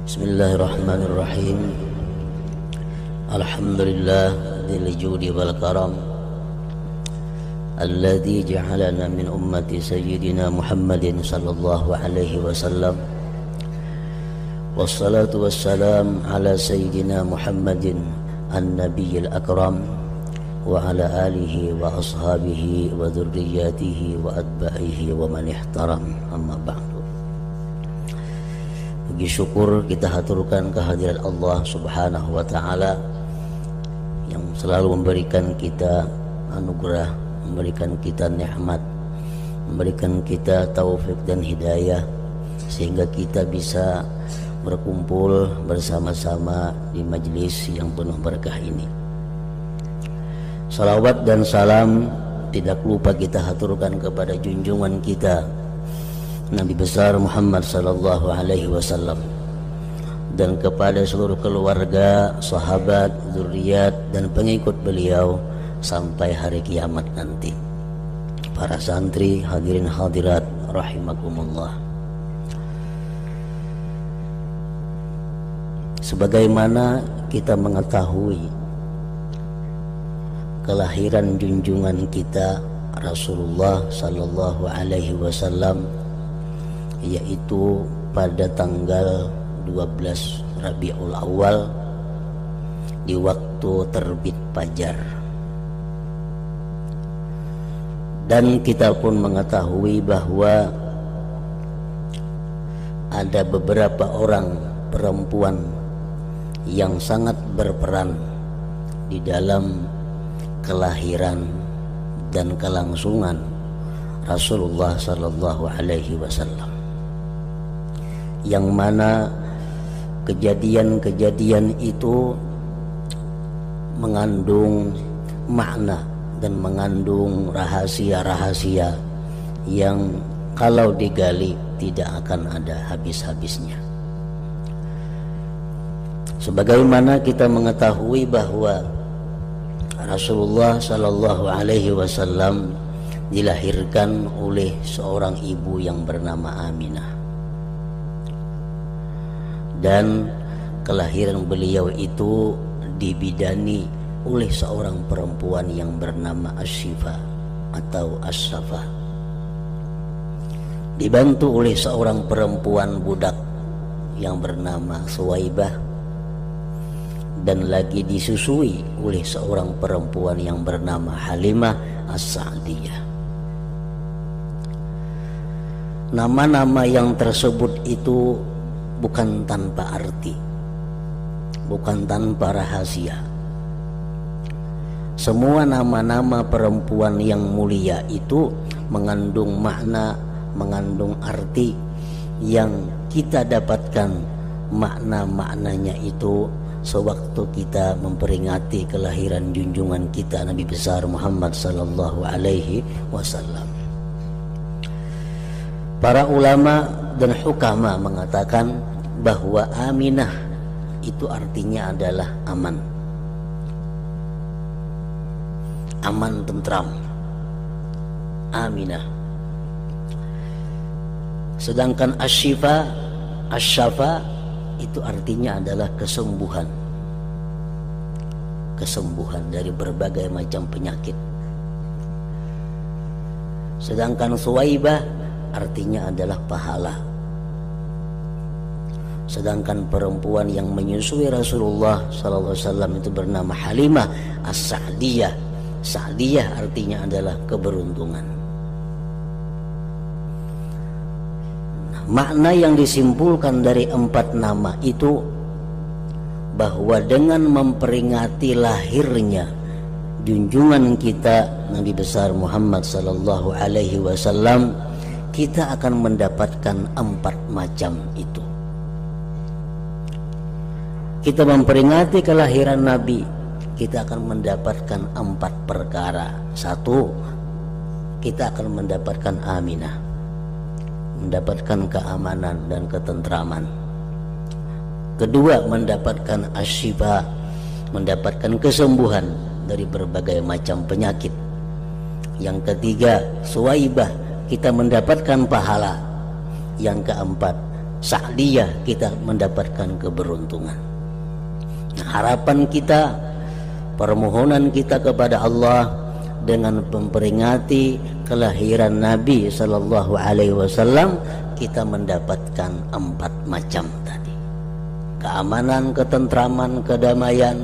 Bismillahirrahmanirrahim. Alhamdulillah dzil judi wal karam alladzi ja'alana min ummati sayyidina Muhammadin sallallahu alaihi wasallam. Wassalatu wassalam ala sayyidina Muhammadin an-nabiyil akram wa ala alihi wa ashabihi wa dzurriyyatihi wa atba'ihi wa man ihtaram. Amma ba'du. Puji syukur kita haturkan kehadirat Allah Subhanahu wa taala yang selalu memberikan kita anugerah, memberikan kita nikmat, memberikan kita taufik dan hidayah sehingga kita bisa berkumpul bersama-sama di majelis yang penuh berkah ini. Salawat dan salam tidak lupa kita haturkan kepada junjungan kita Nabi besar Muhammad sallallahu alaihi wasallam dan kepada seluruh keluarga, sahabat, zuriat dan pengikut beliau sampai hari kiamat nanti. Para santri, hadirin hadirat rahimakumullah. Sebagaimana kita mengetahui kelahiran junjungan kita Rasulullah sallallahu alaihi wasallam, yaitu pada tanggal 12 Rabiul Awal di waktu terbit fajar. Dan kita pun mengetahui bahwa ada beberapa orang perempuan yang sangat berperan di dalam kelahiran dan kelangsungan Rasulullah sallallahu alaihi wasallam, yang mana kejadian-kejadian itu mengandung makna dan mengandung rahasia-rahasia yang kalau digali tidak akan ada habis-habisnya. Sebagaimana kita mengetahui bahwa Rasulullah sallallahu alaihi wasallam dilahirkan oleh seorang ibu yang bernama Aminah, dan kelahiran beliau itu dibidani oleh seorang perempuan yang bernama Asy-Syifa atau As-Safa, dibantu oleh seorang perempuan budak yang bernama Suwaibah, dan lagi disusui oleh seorang perempuan yang bernama Halimah As-Sa'diyah. Nama-nama yang tersebut itu bukan tanpa arti, bukan tanpa rahasia. Semua nama-nama perempuan yang mulia itu mengandung makna, mengandung arti yang kita dapatkan makna-maknanya itu sewaktu kita memperingati kelahiran junjungan kita Nabi besar Muhammad sallallahu alaihi wasallam. Para ulama dan hukama mengatakan bahwa Aminah itu artinya adalah aman, aman tentram, Aminah. Sedangkan Asy-Syifa, Asy-Syafa itu artinya adalah kesembuhan, kesembuhan dari berbagai macam penyakit. Sedangkan Suwaibah artinya adalah pahala. Sedangkan perempuan yang menyusui Rasulullah sallallahu alaihi wasallam itu bernama Halimah As-Sa'diyah. Sa'diyah artinya adalah keberuntungan. Makna yang disimpulkan dari 4 nama itu bahwa dengan memperingati lahirnya junjungan kita Nabi besar Muhammad sallallahu alaihi wasallam, kita akan mendapatkan 4 macam itu. Kita memperingati kelahiran Nabi, kita akan mendapatkan 4 perkara. 1, kita akan mendapatkan Aminah, mendapatkan keamanan dan ketentraman. Kedua, mendapatkan Asy-Syifa, mendapatkan kesembuhan dari berbagai macam penyakit. Yang ketiga, Suwaibah, kita mendapatkan pahala. Yang keempat, sa'diyah, kita mendapatkan keberuntungan. Nah, harapan kita, permohonan kita kepada Allah dengan memperingati kelahiran Nabi Sallallahu Alaihi Wasallam, kita mendapatkan 4 macam tadi: keamanan, ketentraman, kedamaian,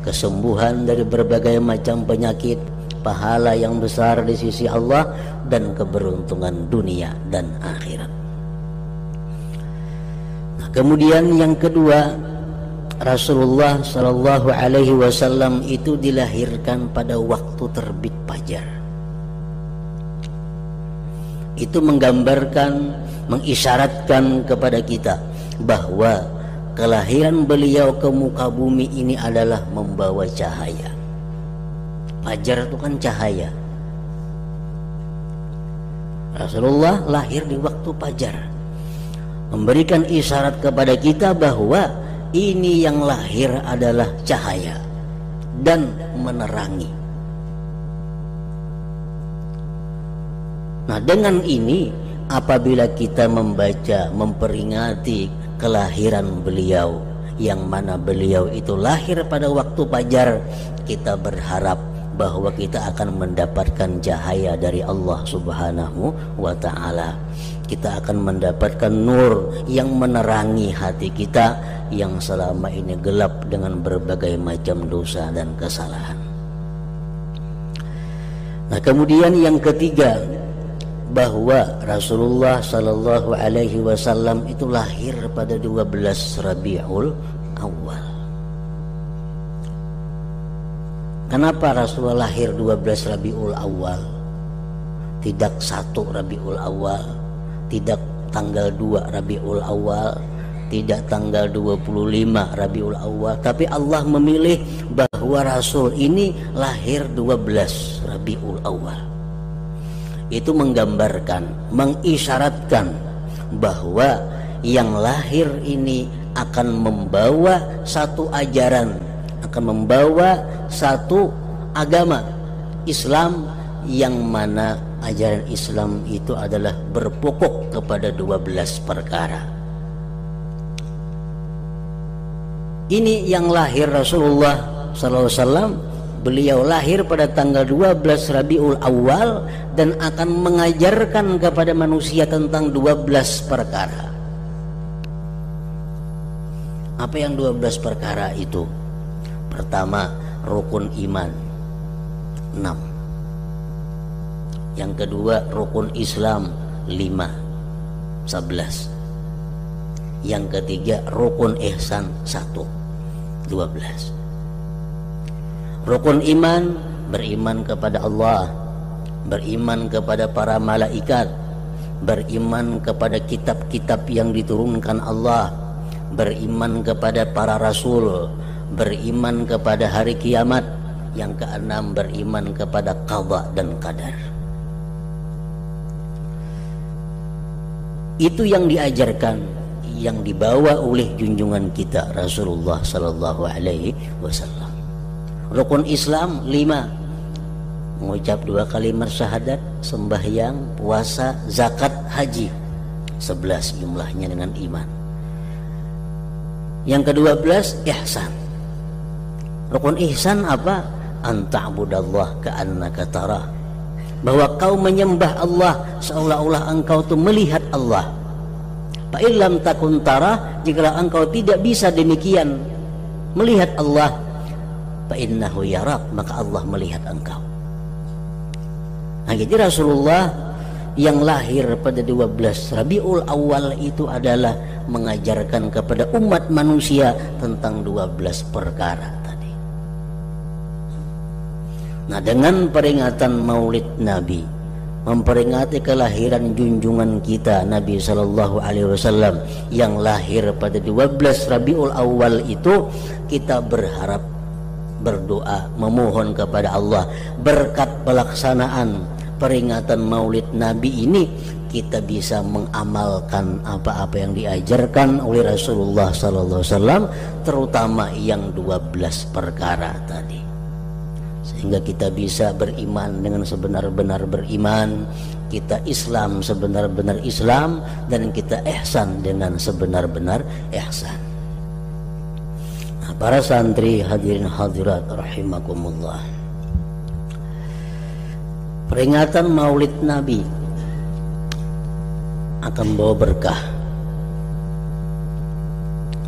kesembuhan dari berbagai macam penyakit, pahala yang besar di sisi Allah, dan keberuntungan dunia dan akhirat. Nah, kemudian yang kedua, Rasulullah Sallallahu Alaihi Wasallam itu dilahirkan pada waktu terbit fajar. Itu menggambarkan, mengisyaratkan kepada kita bahwa kelahiran beliau ke muka bumi ini adalah membawa cahaya. Fajar itu kan cahaya. Rasulullah lahir di waktu fajar, memberikan isyarat kepada kita bahwa ini yang lahir adalah cahaya dan menerangi. Nah, dengan ini apabila kita membaca, memperingati kelahiran beliau, yang mana beliau itu lahir pada waktu fajar, kita berharap bahwa kita akan mendapatkan cahaya dari Allah Subhanahu wa ta'ala. Kita akan mendapatkan nur yang menerangi hati kita yang selama ini gelap dengan berbagai macam dosa dan kesalahan. Nah, kemudian yang ketiga, bahwa Rasulullah Sallallahu Alaihi Wasallam itu lahir pada 12 Rabiul Awal. Kenapa Rasulullah lahir 12 Rabiul Awal? Tidak 1 Rabiul Awal, tidak tanggal 2 Rabiul Awal, tidak tanggal 25 Rabiul Awal, tapi Allah memilih bahwa Rasul ini lahir 12 Rabiul Awal. Itu menggambarkan, mengisyaratkan bahwa yang lahir ini akan membawa satu ajaran, akan membawa satu agama Islam, yang mana ajaran Islam itu adalah berpokok kepada 12 perkara. Ini yang lahir Rasulullah SAW. Beliau lahir pada tanggal 12 Rabiul Awal dan akan mengajarkan kepada manusia tentang 12 perkara. Apa yang 12 perkara itu? Pertama, rukun iman 6. Yang kedua, rukun Islam 5, 11. Yang ketiga, rukun ihsan 1, 12. Rukun iman, beriman kepada Allah, beriman kepada para malaikat, beriman kepada kitab-kitab yang diturunkan Allah, beriman kepada para rasul, beriman kepada hari kiamat. Yang keenam, beriman kepada qada dan qadar. Itu yang diajarkan, yang dibawa oleh junjungan kita Rasulullah Sallallahu Alaihi Wasallam. Rukun Islam 5, mengucap 2 kalimat syahadat, sembahyang, puasa, zakat, haji. 11 jumlahnya dengan iman. Yang ke-12, ihsan. Rukun ihsan apa? Anta'budallah ka'annaka tarah. Bahwa kau menyembah Allah seolah-olah engkau itu melihat Allah. Fa'illam takun tarah, jika engkau tidak bisa demikian melihat Allah, fa'innahu yarak, maka Allah melihat engkau. Nah, jadi Rasulullah yang lahir pada 12 Rabiul Awal itu adalah mengajarkan kepada umat manusia tentang 12 perkara tadi. Nah, dengan peringatan Maulid Nabi, memperingati kelahiran junjungan kita Nabi Sallallahu Alaihi Wasallam yang lahir pada 12 Rabiul Awal itu, kita berharap, berdoa, memohon kepada Allah berkat pelaksanaan peringatan Maulid Nabi ini, kita bisa mengamalkan apa-apa yang diajarkan oleh Rasulullah Sallallahu Alaihi Wasallam, terutama yang 12 perkara tadi. sehingga kita bisa beriman dengan sebenar-benar beriman, kita Islam sebenar-benar Islam, dan kita ihsan dengan sebenar-benar ihsan. Nah, para santri hadirin hadirat rahimakumullah, peringatan Maulid Nabi akan membawa berkah,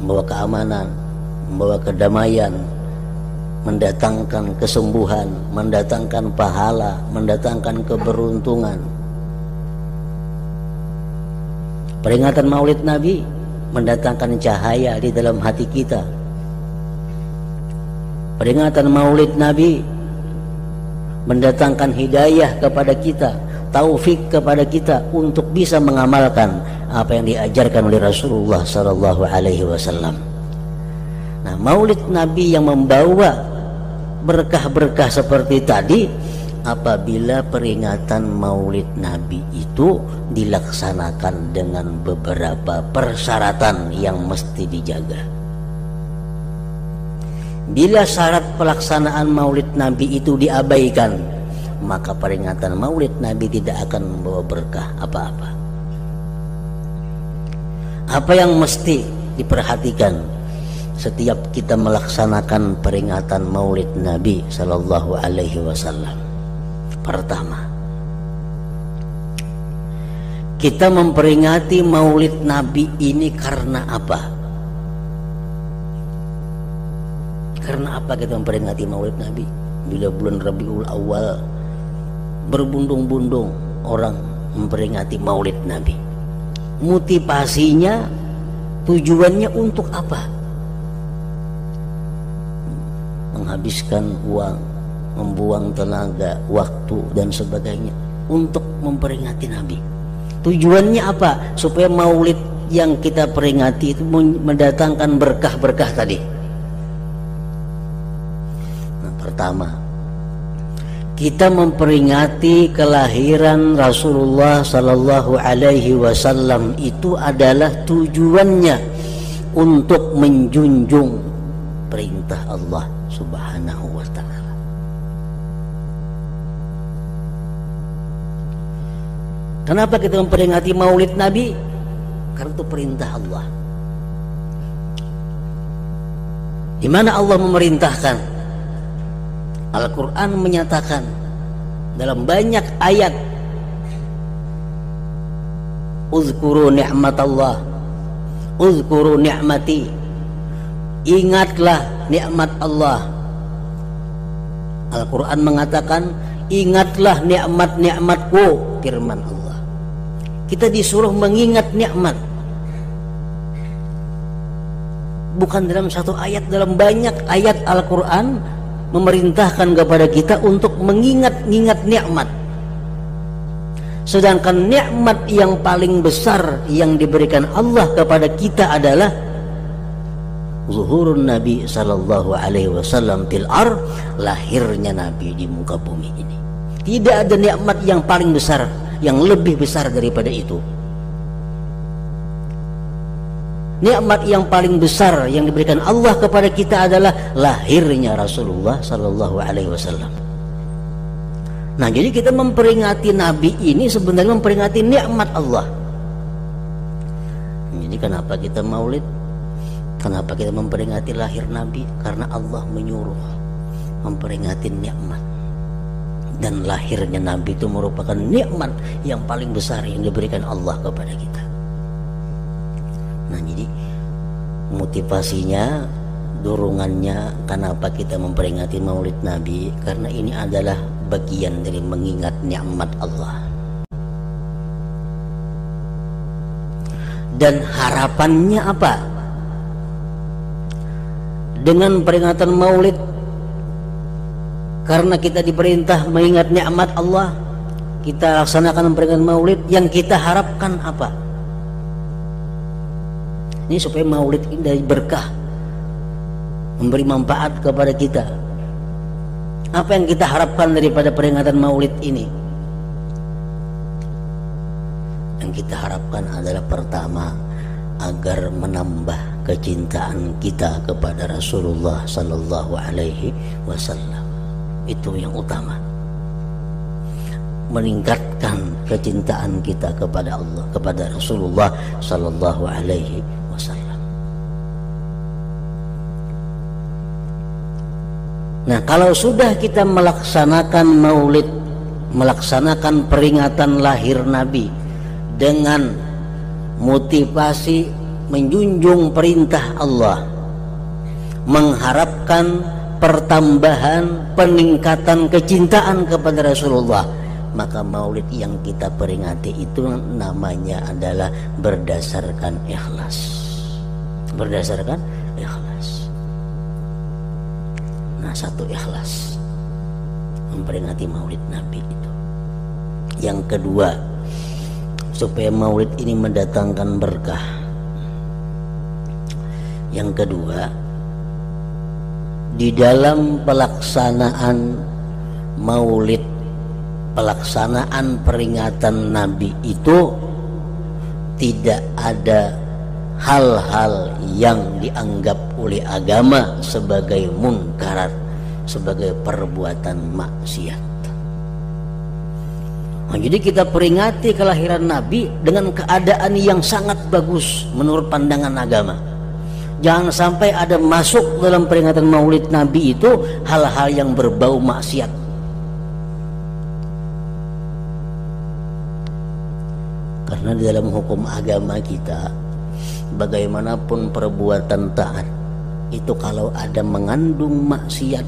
membawa keamanan, membawa kedamaian, mendatangkan kesembuhan, mendatangkan pahala, mendatangkan keberuntungan. Peringatan Maulid Nabi mendatangkan cahaya di dalam hati kita. Peringatan Maulid Nabi mendatangkan hidayah kepada kita, taufik kepada kita untuk bisa mengamalkan apa yang diajarkan oleh Rasulullah sallallahu alaihi wasallam. Nah, Maulid Nabi yang membawa berkah-berkah seperti tadi, apabila peringatan Maulid Nabi itu dilaksanakan dengan beberapa persyaratan yang mesti dijaga. Bila syarat pelaksanaan Maulid Nabi itu diabaikan, maka peringatan Maulid Nabi tidak akan membawa berkah apa-apa. Apa yang mesti diperhatikan setiap kita melaksanakan peringatan Maulid Nabi sallallahu alaihi wasallam? Pertama, kita memperingati Maulid Nabi ini karena apa? Karena apa kita memperingati Maulid Nabi? Bila bulan Rabiul Awal berbundung-bundung orang memperingati Maulid Nabi, motivasinya, tujuannya untuk apa? Menghabiskan uang, membuang tenaga, waktu dan sebagainya untuk memperingati Nabi. Tujuannya apa? Supaya Maulid yang kita peringati itu mendatangkan berkah-berkah tadi. Nah, pertama, kita memperingati kelahiran Rasulullah sallallahu alaihi wasallam itu adalah tujuannya untuk menjunjung perintah Allah Subhanahu wa ta'ala. Kenapa kita memperingati Maulid Nabi? Karena itu perintah Allah. Di mana Allah memerintahkan? Al-Quran menyatakan dalam banyak ayat, uzkuru ni'matallah, uzkuru ni'mati, ingatlah nikmat Allah. Al-Quran mengatakan, ingatlah nikmat-nikmatku, firman Allah. Kita disuruh mengingat nikmat, bukan dalam satu ayat, dalam banyak ayat Al-Quran memerintahkan kepada kita untuk mengingat-ingat nikmat. Sedangkan nikmat yang paling besar yang diberikan Allah kepada kita adalah zuhurun Nabi sallallahu alaihi wasallam fil ardh, lahirnya Nabi di muka bumi ini. Tidak ada nikmat yang paling besar, yang lebih besar daripada itu. Nikmat yang paling besar yang diberikan Allah kepada kita adalah lahirnya Rasulullah sallallahu alaihi wasallam. Nah, jadi kita memperingati Nabi ini sebenarnya memperingati nikmat Allah. Jadi kenapa kita Maulid? Kenapa kita memperingati lahir Nabi? Karena Allah menyuruh memperingati nikmat. Dan lahirnya Nabi itu merupakan nikmat yang paling besar yang diberikan Allah kepada kita. Nah, jadi motivasinya, dorongannya, kenapa kita memperingati Maulid Nabi? Karena ini adalah bagian dari mengingat nikmat Allah. Dan harapannya apa? Dengan peringatan Maulid, karena kita diperintah mengingat nikmat Allah, kita laksanakan peringatan Maulid. Yang kita harapkan apa? Ini supaya Maulid ini dari berkah, memberi manfaat kepada kita. Apa yang kita harapkan daripada peringatan Maulid ini? Yang kita harapkan adalah pertama, agar menambah kecintaan kita kepada Rasulullah sallallahu alaihi wasallam. Itu yang utama, meningkatkan kecintaan kita kepada Allah, kepada Rasulullah sallallahu alaihi wasallam. Nah, kalau sudah kita melaksanakan maulid, melaksanakan peringatan lahir Nabi dengan motivasi menjunjung perintah Allah, mengharapkan pertambahan, peningkatan kecintaan kepada Rasulullah, maka maulid yang kita peringati itu namanya adalah berdasarkan ikhlas. Berdasarkan ikhlas. Nah, satu ikhlas memperingati maulid Nabi itu. Yang kedua, supaya maulid ini mendatangkan berkah. Yang kedua, di dalam pelaksanaan maulid, pelaksanaan peringatan Nabi itu tidak ada hal-hal yang dianggap oleh agama sebagai munkarat, sebagai perbuatan maksiat. Nah, jadi kita peringati kelahiran Nabi dengan keadaan yang sangat bagus menurut pandangan agama. Jangan sampai ada masuk dalam peringatan maulid Nabi itu hal-hal yang berbau maksiat. Karena di dalam hukum agama kita, bagaimanapun perbuatan taat itu kalau ada mengandung maksiat,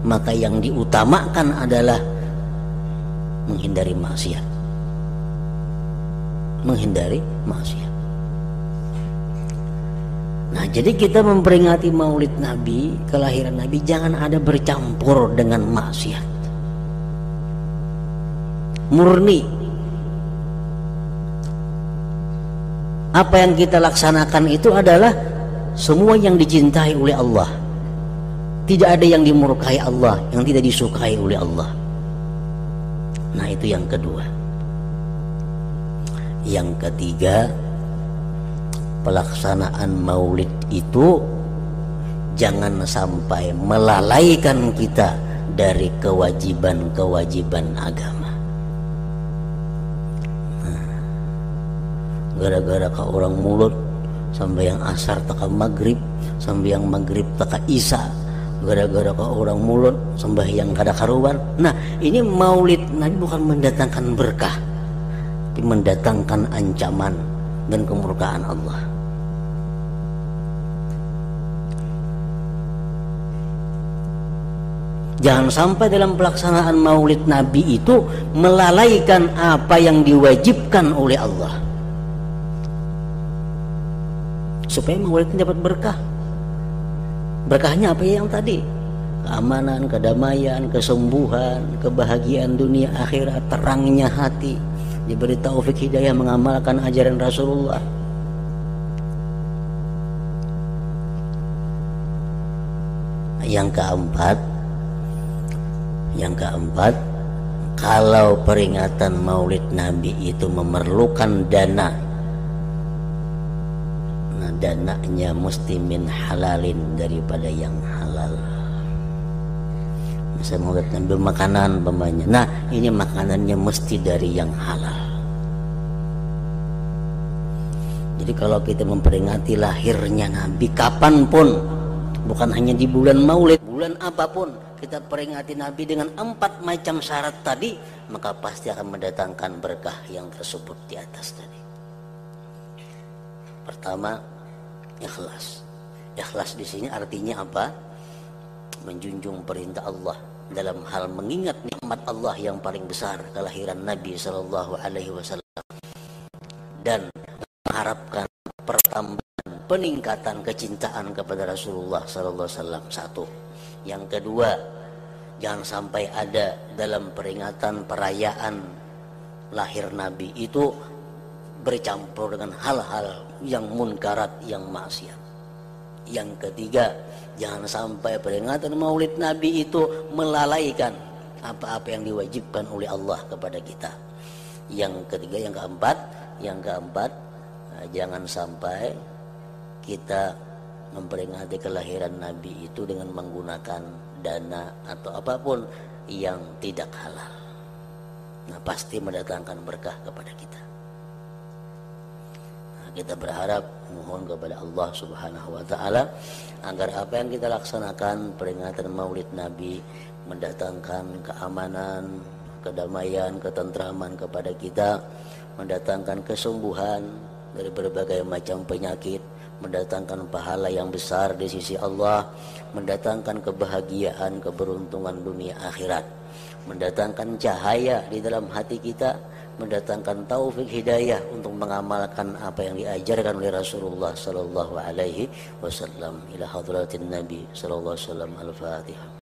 maka yang diutamakan adalah menghindari maksiat. Menghindari maksiat. Nah, jadi kita memperingati maulid Nabi, kelahiran Nabi, jangan ada bercampur dengan maksiat. Murni. Apa yang kita laksanakan itu adalah semua yang dicintai oleh Allah. Tidak ada yang dimurkai Allah, yang tidak disukai oleh Allah. Nah, itu yang kedua. Yang ketiga, pelaksanaan maulid itu jangan sampai melalaikan kita dari kewajiban-kewajiban agama. Gara-gara ka orang mulut sampai yang asar taka maghrib, sampai yang maghrib taka isya, gara-gara ka orang mulut sampai yang kada karuan. Nah, ini maulid Nabi bukan mendatangkan berkah, tapi mendatangkan ancaman dan kemurkaan Allah. Jangan sampai dalam pelaksanaan maulid Nabi itu melalaikan apa yang diwajibkan oleh Allah, supaya maulid ini dapat berkah. Berkahnya apa yang tadi? Keamanan, kedamaian, kesembuhan, kebahagiaan dunia akhirat, terangnya hati, diberi taufik hidayah mengamalkan ajaran Rasulullah. Yang keempat, kalau peringatan maulid Nabi itu memerlukan dana, nah dananya mesti min halalin, daripada yang halal. Misalnya maulid Nabi makanan umpamanya, nah ini makanannya mesti dari yang halal. Jadi kalau kita memperingati lahirnya Nabi kapanpun, bukan hanya di bulan maulid, bulan apapun kita peringati Nabi dengan 4 macam syarat tadi, maka pasti akan mendatangkan berkah yang tersebut di atas tadi. Pertama, ikhlas. Ikhlas di sini artinya apa? Menjunjung perintah Allah dalam hal mengingat nikmat Allah yang paling besar, kelahiran Nabi sallallahu alaihi wasallam, dan mengharapkan pertambahan, peningkatan kecintaan kepada Rasulullah sallallahu alaihi wasallam. Satu. Yang kedua, jangan sampai ada dalam peringatan perayaan lahir Nabi itu bercampur dengan hal-hal yang munkarat, yang maksiat. Yang ketiga, jangan sampai peringatan maulid Nabi itu melalaikan apa-apa yang diwajibkan oleh Allah kepada kita. Yang ketiga, yang keempat, jangan sampai kita memperingati kelahiran Nabi itu dengan menggunakan dana atau apapun yang tidak halal. Nah, pasti mendatangkan berkah kepada kita. Nah, kita berharap, mohon kepada Allah Subhanahu wa taala agar apa yang kita laksanakan peringatan Maulid Nabi mendatangkan keamanan, kedamaian, ketentraman kepada kita, mendatangkan kesembuhan dari berbagai macam penyakit, mendatangkan pahala yang besar di sisi Allah, mendatangkan kebahagiaan, keberuntungan dunia akhirat, mendatangkan cahaya di dalam hati kita, mendatangkan taufik hidayah untuk mengamalkan apa yang diajarkan oleh Rasulullah sallallahu alaihi wasallam. Ila hadratin Nabi sallallahu alaihi wasallam. Al-Fatihah.